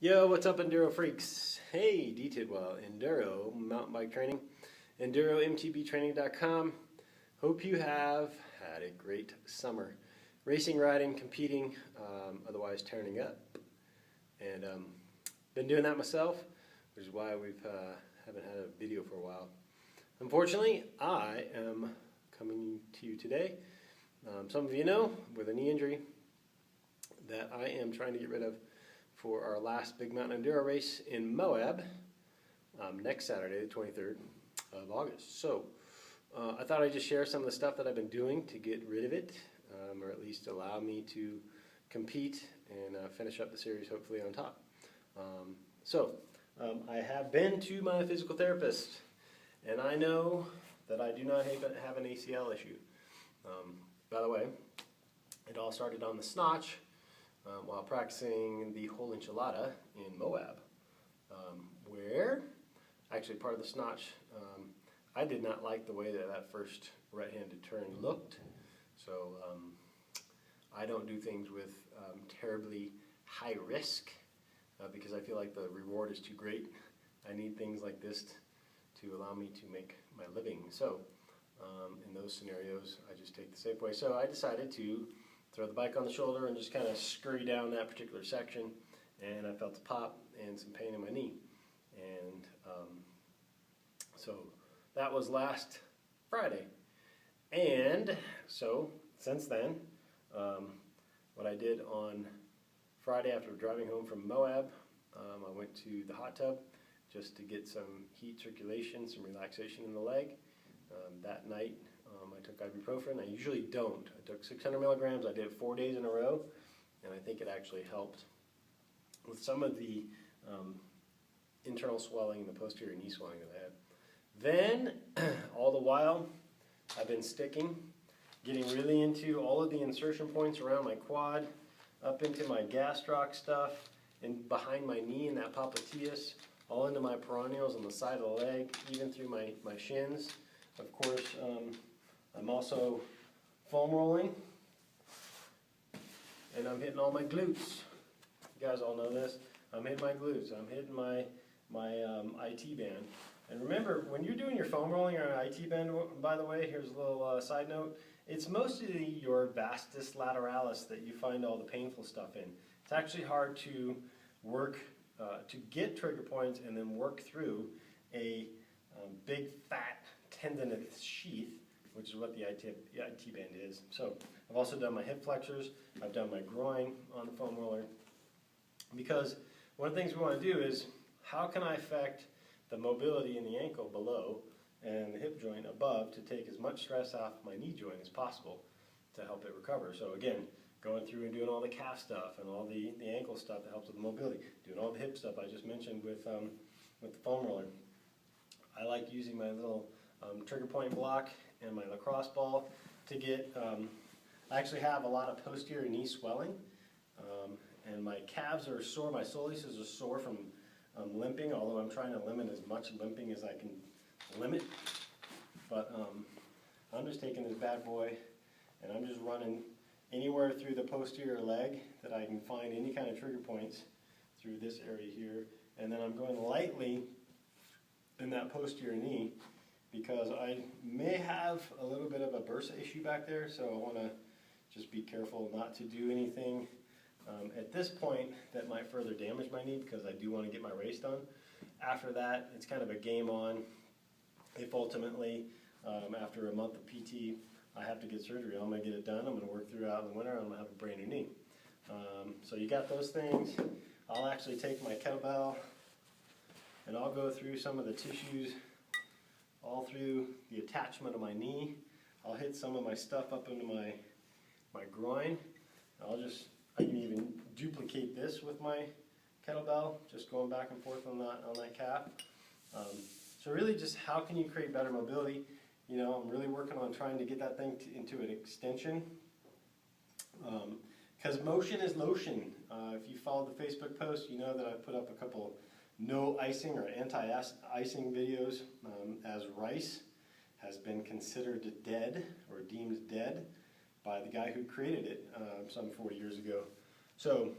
Yo, what's up, Enduro freaks? Hey, D Tidwell, Enduro mountain bike training, EnduroMTBtraining.com. Hope you have had a great summer, racing, riding, competing, otherwise turning up, and been doing that myself, which is why we haven't had a video for a while. Unfortunately, I am coming to you today. Some of you know, with a knee injury that I am trying to get rid of for our last Big Mountain Enduro race in Moab next Saturday, the 23rd of August. So I thought I'd just share some of the stuff that I've been doing to get rid of it, or at least allow me to compete and finish up the series hopefully on top. I have been to my physical therapist, and I know that I do not have an ACL issue. By the way, it all started on the Snotch while practicing the whole enchilada in Moab, where actually part of the Snotch, I did not like the way that first right-handed turn looked, so I don't do things with terribly high risk because I feel like the reward is too great. I need things like this to allow me to make my living. So in those scenarios, I just take the safe way. So I decided to throw the bike on the shoulder and just kind of scurry down that particular section, and I felt a pop and some pain in my knee. And so that was last Friday. And so since then, what I did on Friday after driving home from Moab, I went to the hot tub just to get some heat circulation, some relaxation in the leg. That night, I took ibuprofen. I usually don't. I took 600 milligrams. I did it 4 days in a row, and I think it actually helped with some of the internal swelling and the posterior knee swelling that I had. Then, all the while, I've been getting really into all of the insertion points around my quad, up into my gastroc stuff, and behind my knee in that popliteus, all into my peroneals on the side of the leg, even through my shins. Of course, I'm also foam rolling, and I'm hitting all my glutes. You guys all know this. I'm hitting my glutes. I'm hitting my IT band. And remember, when you're doing your foam rolling or an IT band, by the way, here's a little side note, it's mostly your vastus lateralis that you find all the painful stuff in. It's actually hard to work, to get trigger points and then work through a big fat tendinous sheath, which is what the IT band is. So I've also done my hip flexors, I've done my groin on the foam roller, because one of the things we want to do is, how can I affect the mobility in the ankle below and the hip joint above to take as much stress off my knee joint as possible to help it recover. So again, going through and doing all the calf stuff and all the ankle stuff that helps with the mobility, doing all the hip stuff I just mentioned with the foam roller. I like using my little trigger point block and my lacrosse ball to get, I actually have a lot of posterior knee swelling, and my calves are sore, my soleus are sore from limping, although I'm trying to limit as much limping as I can limit. But I'm just taking this bad boy and I'm just running anywhere through the posterior leg that I can find any kind of trigger points through this area here, and then I'm going lightly in that posterior knee, because I may have a little bit of a bursa issue back there, so I want to just be careful not to do anything at this point that might further damage my knee, because I do want to get my race done. After that, it's kind of a game on. If ultimately, after a month of PT, I have to get surgery, I'm going to get it done. I'm going to work throughout in the winter, and I'm going to have a brand new knee. So you got those things. I'll actually take my kettlebell and I'll go through some of the tissues all through the attachment of my knee. I'll hit some of my stuff up into my groin. I can even duplicate this with my kettlebell, just going back and forth on that calf. So really, just how can you create better mobility? You know, I'm really working on trying to get that thing into an extension, because motion is lotion. If you followed the Facebook post, you know that I put up a couple no icing or anti-icing videos, as rice has been considered dead or deemed dead by the guy who created it some 40 years ago. So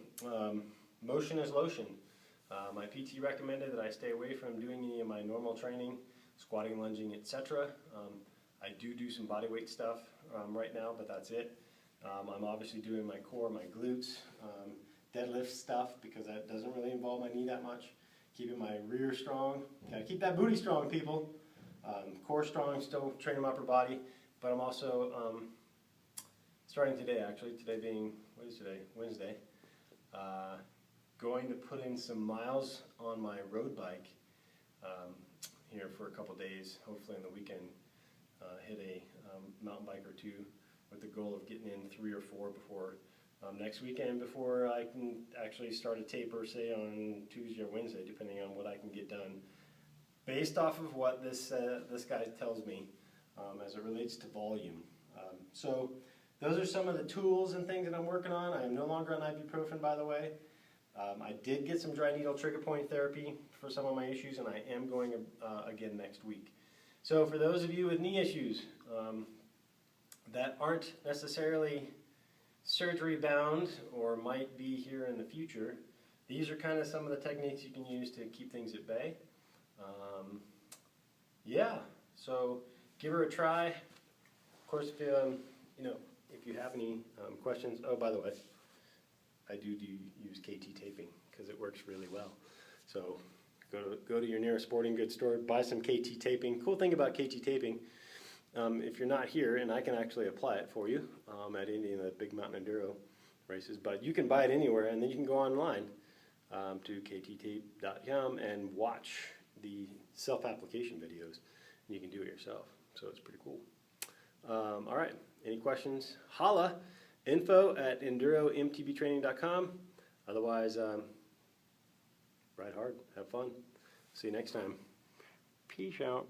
motion is lotion. My PT recommended that I stay away from doing any of my normal training, squatting, lunging, etc. I do some body weight stuff right now, but that's it. I'm obviously doing my core, my glutes, deadlift stuff because that doesn't really involve my knee that much. Keeping my rear strong. Gotta keep that booty strong, people. Core strong, still training my upper body, but I'm also starting today, actually, today being, what is today? Wednesday. Going to put in some miles on my road bike here for a couple days, hopefully on the weekend. Hit a mountain bike or two with the goal of getting in 3 or 4 before next weekend, before I can actually start a taper, say on Tuesday or Wednesday, depending on what I can get done, based off of what this guy tells me as it relates to volume. So those are some of the tools and things that I'm working on. I am no longer on ibuprofen, by the way. I did get some dry needle trigger point therapy for some of my issues, and I am going again next week. So for those of you with knee issues that aren't necessarily surgery bound or might be here in the future, these are kind of some of the techniques you can use to keep things at bay. Yeah, so give her a try. Of course, if if you have any questions, oh, by the way, I do use KT taping because it works really well. So go to your nearest sporting goods store, buy some KT taping. Cool thing about KT taping, if you're not here, and I can actually apply it for you at any of the big mountain enduro races, but you can buy it anywhere, and then you can go online to kttape.com and watch the self-application videos, and you can do it yourself. So it's pretty cool. All right, any questions? Holla, info@enduromtbtraining.com. Otherwise, ride hard, have fun. See you next time. Peace out.